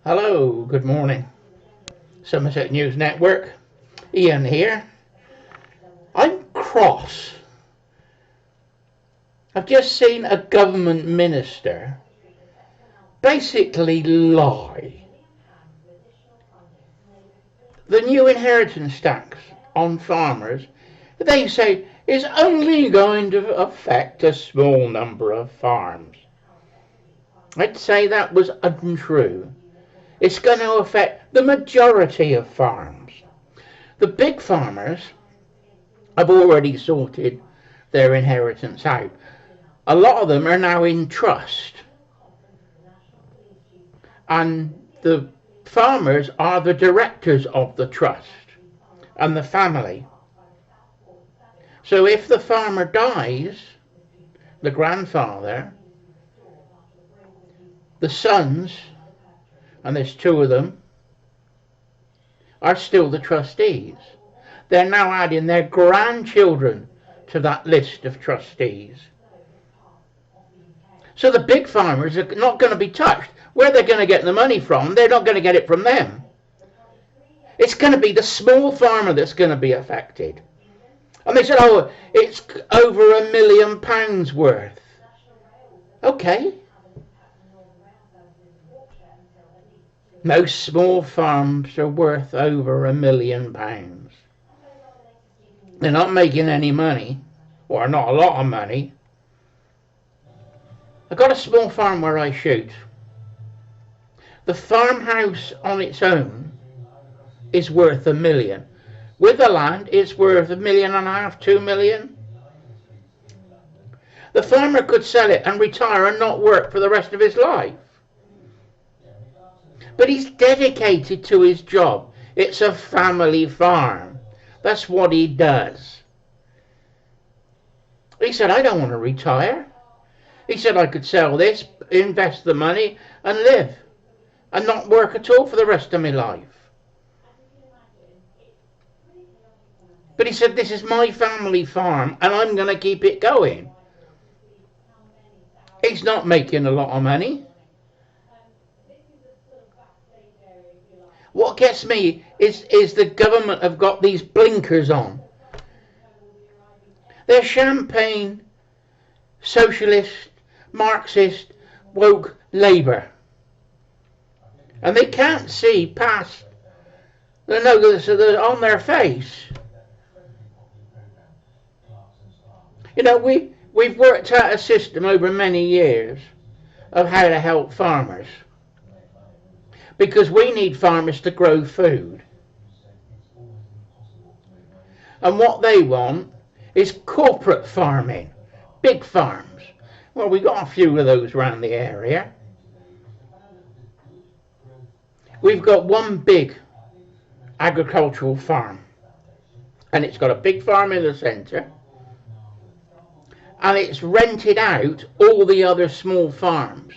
Hello, good morning. Somerset News Network. Ian here. I'm cross. I've just seen a government minister basically lie. The new inheritance tax on farmers, they say, is only going to affect a small number of farms. I'd say that was untrue. It's going to affect the majority of farms. The big farmers have already sorted their inheritance out. A lot of them are now in trust. And the farmers are the directors of the trust and the family. So if the farmer dies, the grandfather, the sons, and there's two of them, are still the trustees. They're now adding their grandchildren to that list of trustees. So the big farmers are not going to be touched. Where they're going to get the money from, they're not going to get it from them. It's going to be the small farmer that's going to be affected. And they said, oh, it's over £1 million worth. Okay. Most small farms are worth over £1 million. They're not making any money, or not a lot of money. I've got a small farm where I shoot. The farmhouse on its own is worth £1 million. With the land, it's worth £1.5 million, £2 million. The farmer could sell it and retire and not work for the rest of his life. But he's dedicated to his job. It's a family farm. That's what he does. He said, I don't want to retire. He said I could sell this, invest the money and live and not work at all for the rest of my life. But he said, this is my family farm and I'm going to keep it going. He's not making a lot of money. What gets me is the government have got these blinkers on. They're champagne, socialist, Marxist, woke Labour. And they can't see past the nose on their face. You know, we've worked out a system over many years of how to help farmers. Because we need farmers to grow food. And what they want is corporate farming, big farms. Well, we've got a few of those around the area. We've got one big agricultural farm. And it's got a big farm in the centre. And it's rented out all the other small farms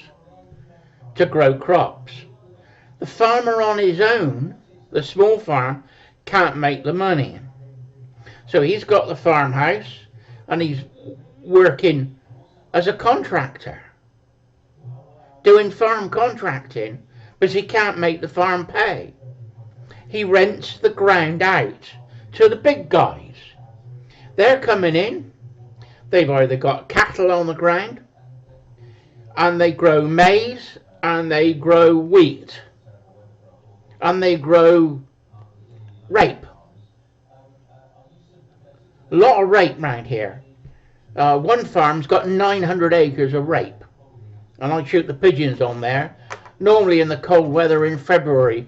to grow crops. The farmer on his own, the small farm, can't make the money. So he's got the farmhouse and he's working as a contractor, doing farm contracting, because he can't make the farm pay. He rents the ground out to the big guys. They're coming in. They've either got cattle on the ground and they grow maize and they grow wheat. And they grow rape. A lot of rape round here. One farm's got 900 acres of rape. And I shoot the pigeons on there, normally in the cold weather in February.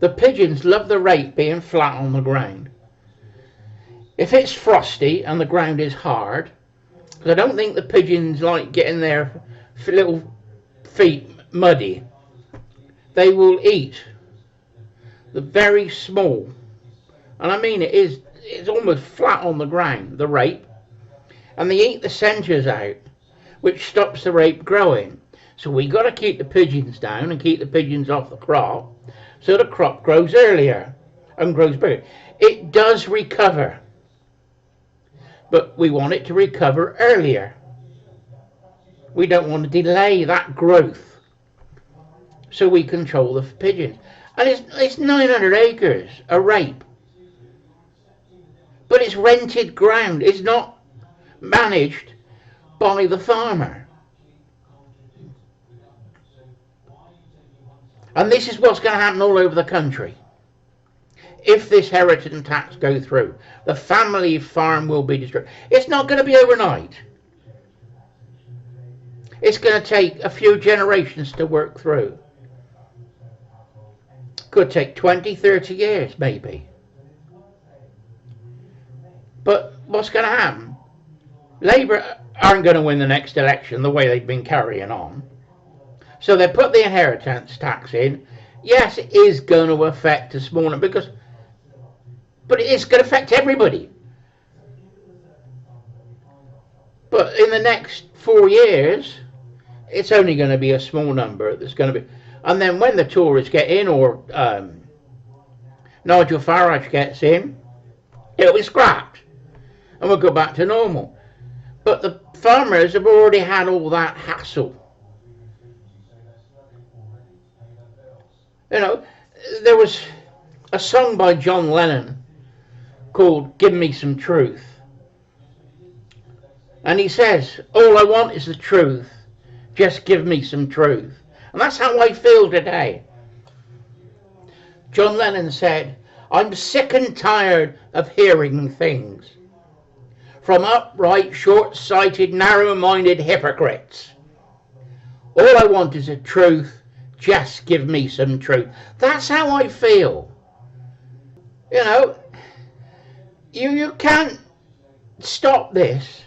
The pigeons love the rape being flat on the ground. If it's frosty and the ground is hard, because I don't think the pigeons like getting their little feet muddy, they will eat the very small, and I mean it's almost flat on the ground, the rape, and they eat the centres out, which stops the rape growing. So we got to keep the pigeons down and keep the pigeons off the crop, so the crop grows earlier and grows bigger. It does recover, but we want it to recover earlier. We don't want to delay that growth. so we control the pigeons. And it's 900 acres, a rape. But it's rented ground. It's not managed by the farmer. And this is what's going to happen all over the country. If this inheritance tax goes through, the family farm will be destroyed. It's not going to be overnight. It's going to take a few generations to work through. Could take 20, 30 years maybe. But what's going to happen? Labour aren't going to win the next election the way they've been carrying on. So they put the inheritance tax in. Yes, it is going to affect a small number, but it's going to affect everybody. But in the next 4 years, it's only going to be a small number that's going to be. And then when the Tories get in, or Nigel Farage gets in, it'll be scrapped. And we'll go back to normal. But the farmers have already had all that hassle. You know, there was a song by John Lennon called "Give Me Some Truth." And he says, all I want is the truth. Just give me some truth. And that's how I feel today. John Lennon said, I'm sick and tired of hearing things from upright, short-sighted, narrow-minded hypocrites. All I want is the truth. Just give me some truth. That's how I feel. You know, you can't stop this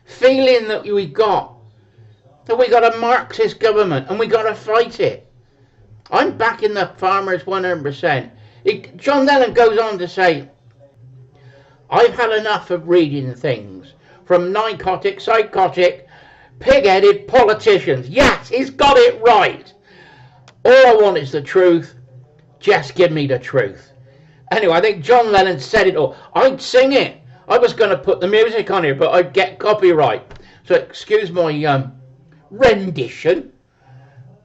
feeling that we got a Marxist government and we got to fight it. I'm backing the farmers 100%. John Lennon goes on to say, I've had enough of reading things from narcotic, psychotic, pig-headed politicians. Yes, he's got it right. All I want is the truth. Just give me the truth. Anyway, I think John Lennon said it all. I'd sing it. I was going to put the music on here, but I'd get copyright. So excuse my rendition.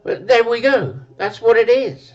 But there we go. That's what it is.